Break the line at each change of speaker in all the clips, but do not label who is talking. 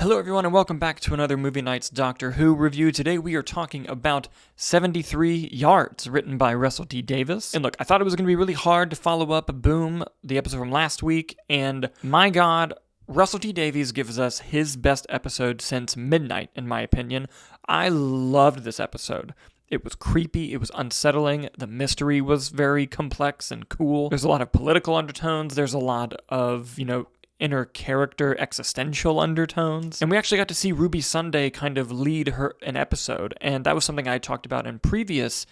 Hello everyone and welcome back to another Movie Nights Doctor Who review. Today we are talking about 73 Yards, written by Russell T. Davies. And look, I thought it was going to be really hard to follow up Boom, the episode from last week, and my god, Russell T. Davies gives us his best episode since Midnight, in my opinion. I loved this episode. It was creepy, it was unsettling, the mystery was very complex and cool. There's a lot of political undertones, there's a lot of, inner character existential undertones. And we actually got to see Ruby Sunday kind of lead an episode, and that was something I talked about in previous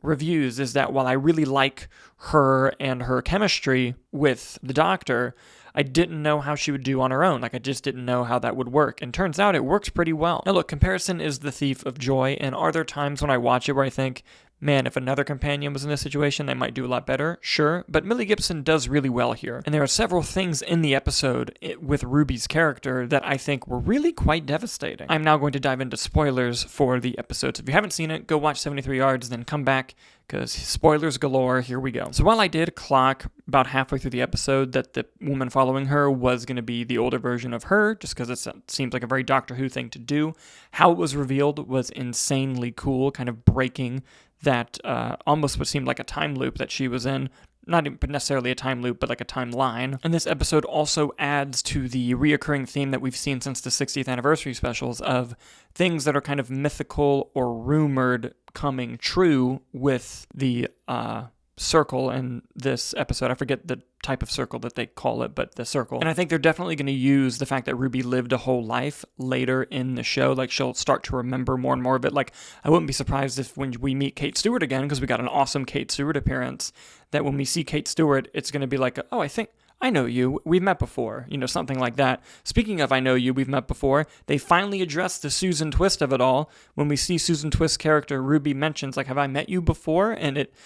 reviews, is that while I really like her and her chemistry with the Doctor, I didn't know how she would do on her own. I just didn't know how that would work. And turns out it works pretty well. Now look, comparison is the thief of joy, and are there times when I watch it where I think, man, if another companion was in this situation, they might do a lot better? Sure, but Millie Gibson does really well here. And there are several things in the episode with Ruby's character that I think were really quite devastating. I'm now going to dive into spoilers for the episode. So if you haven't seen it, go watch 73 Yards, then come back, because spoilers galore, here we go. So while I did clock about halfway through the episode that the woman following her was going to be the older version of her, just because it seems like a very Doctor Who thing to do, how it was revealed was insanely cool, kind of breaking that almost what seemed like a time loop that she was in. Not even necessarily a time loop, but like a timeline. And this episode also adds to the reoccurring theme that we've seen since the 60th anniversary specials of things that are kind of mythical or rumored coming true with the circle in this episode. I forget the type of circle that they call it, but the circle. And I think they're definitely going to use the fact that Ruby lived a whole life later in the show. Like, she'll start to remember more and more of it. Like, I wouldn't be surprised if when we meet Kate Stewart again, because we got an awesome Kate Stewart appearance, that when we see Kate Stewart, it's going to be like, oh, I think I know you, we've met before, something like that. Speaking of I know you, we've met before, they finally addressed the Susan Twist of it all. When we see Susan Twist's character, Ruby mentions, like, have I met you before?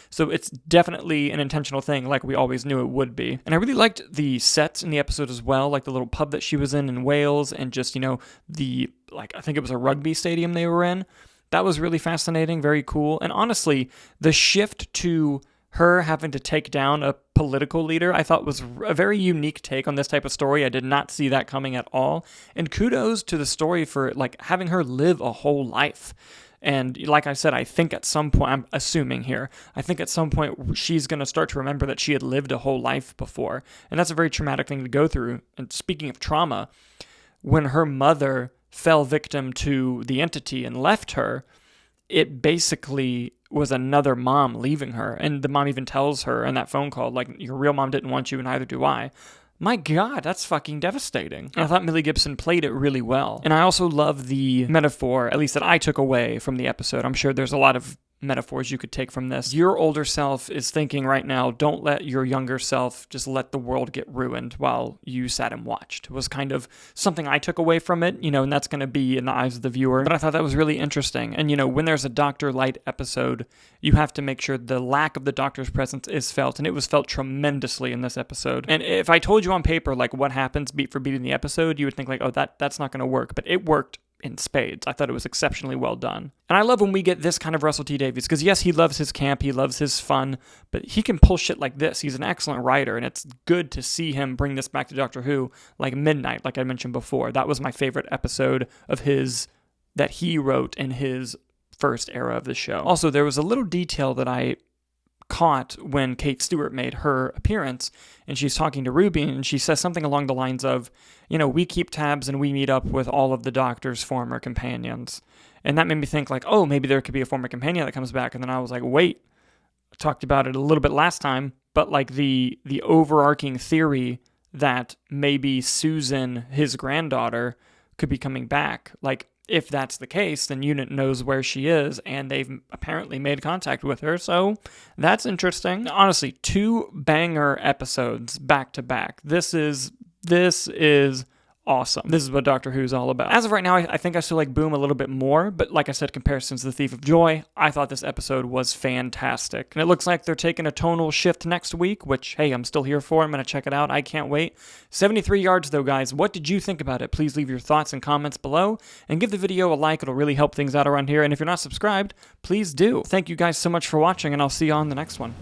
So it's definitely an intentional thing, like we always knew it would be. And I really liked the sets in the episode as well, like the little pub that she was in Wales, and just, I think it was a rugby stadium they were in. That was really fascinating, very cool. And honestly, the shift to her having to take down a political leader, I thought was a very unique take on this type of story. I did not see that coming at all. And kudos to the story for having her live a whole life. And like I said, I think at some point, I'm assuming here, I think at some point she's going to start to remember that she had lived a whole life before. And that's a very traumatic thing to go through. And speaking of trauma, when her mother fell victim to the entity and left her, it basically was another mom leaving her. And the mom even tells her in that phone call, like, your real mom didn't want you and neither do I. My god, that's fucking devastating. And I thought Millie Gibson played it really well. And I also love the metaphor, at least that I took away from the episode. I'm sure there's a lot of metaphors you could take from this. Your older self is thinking right now, don't let your younger self just let the world get ruined while you sat and watched. It was kind of something I took away from it, and that's going to be in the eyes of the viewer. But I thought that was really interesting. And, when there's a Doctor Light episode, you have to make sure the lack of the Doctor's presence is felt, and it was felt tremendously in this episode. And if I told you on paper, what happens beat for beat in the episode, you would think oh, that's not going to work. But it worked in spades. I thought it was exceptionally well done. And I love when we get this kind of Russell T. Davies, because yes, he loves his camp, he loves his fun, but he can pull shit like this. He's an excellent writer, and it's good to see him bring this back to Doctor Who, like Midnight, like I mentioned before. That was my favorite episode of his that he wrote in his first era of the show. Also, there was a little detail that I caught when Kate Stewart made her appearance, and she's talking to Ruby, and she says something along the lines of, we keep tabs and we meet up with all of the Doctor's former companions. And that made me think oh, maybe there could be a former companion that comes back. And then I was like, wait, I talked about it a little bit last time, but the overarching theory that maybe Susan, his granddaughter, could be coming back. If that's the case, then Unit knows where she is, and they've apparently made contact with her, so that's interesting. Honestly, 2 banger episodes back to back. This is awesome. This is what Doctor Who's all about. As of right now, I think I still like Boom a little bit more, but like I said, comparisons to The Thief of Joy, I thought this episode was fantastic. And it looks like they're taking a tonal shift next week, which, hey, I'm still here for. I'm going to check it out. I can't wait. 73 Yards, though, guys. What did you think about it? Please leave your thoughts and comments below, and give the video a like. It'll really help things out around here. And if you're not subscribed, please do. Thank you guys so much for watching, and I'll see you on the next one.